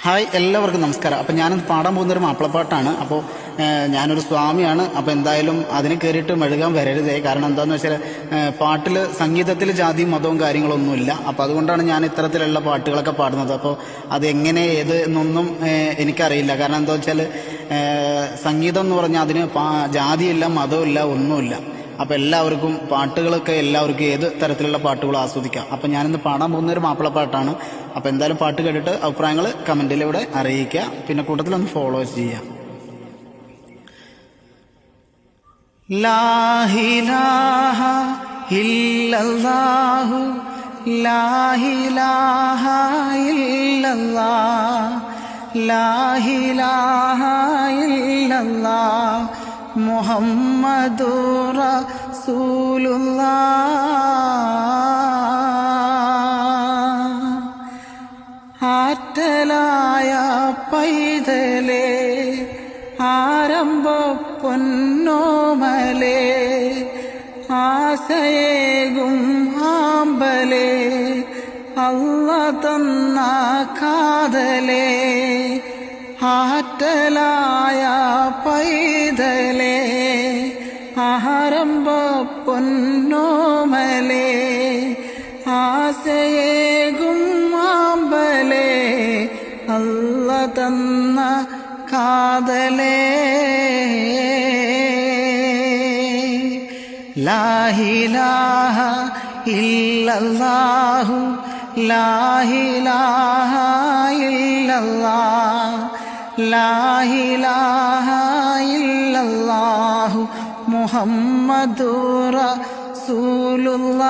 Hi, എല്ലാവർക്കും നമസ്കാരം. അപ്പം ഞാനിന്ന് പാടാൻ പോകുന്നൊരു മാപ്പിളപ്പാട്ടാണ്. അപ്പോൾ ഞാനൊരു സ്വാമിയാണ്. അപ്പോൾ എന്തായാലും അതിന് കയറിയിട്ട് മെഴുകാൻ വരരുതേ. കാരണം എന്താണെന്ന് വെച്ചാൽ പാട്ടിൽ സംഗീതത്തിൽ ജാതിയും മതവും കാര്യങ്ങളൊന്നുമില്ല. അപ്പോൾ അതുകൊണ്ടാണ് ഞാൻ ഇത്തരത്തിലുള്ള പാട്ടുകളൊക്കെ പാടുന്നത്. അപ്പോൾ അതെങ്ങനെ ഏത് എന്നൊന്നും എനിക്കറിയില്ല. കാരണം എന്താ വെച്ചാൽ സംഗീതം എന്ന് പറഞ്ഞാൽ അതിന് ജാതിയില്ല, മതമില്ല, ഒന്നുമില്ല. അപ്പോൾ എല്ലാവർക്കും പാട്ടുകളൊക്കെ എല്ലാവർക്കും ഏത് തരത്തിലുള്ള പാട്ടുകളും ആസ്വദിക്കാം. അപ്പം ഞാനിന്ന് പാടാൻ പോകുന്ന ഒരു മാപ്പിളപ്പാട്ടാണ്. അപ്പോൾ എന്തായാലും പാട്ട് കേട്ടിട്ട് അഭിപ്രായങ്ങൾ കമൻറ്റിലൂടെ അറിയിക്കുക. പിന്നെ കൂട്ടത്തിലൊന്ന് ഫോളോ ചെയ്യുക. ലാ ഇലാഹ ഇല്ലല്ലാഹു ലാ ഇലാഹ ഇല്ലല്ലാഹ് ലാ ഇലാഹ ഇല്ലല്ലാഹ് മുഹമ്മദുർ റസൂലുള്ളാഹ്. ആറ്റലായ പൈതലേ, ആരംഭ പൊന്നോമലേ, ആശയേകും ആമ്പലേ, അല്ല തന്ന കാതലേ. ആറ്റലായ പൈതലേ, ആരംഭ പൊന്നോമലേ, ആശയേകും ആമ്പലേ, അല്ല തന്ന കാതലേ. ലാ ഇലാഹ ഇല്ലല്ലാഹു ലാ ഇലാഹ ഇല്ലല്ലാഹ് ലാ ഇലാഹ ഇല്ലല്ലാഹു മുഹമ്മദുർ റസൂലുള്ളാഹ്.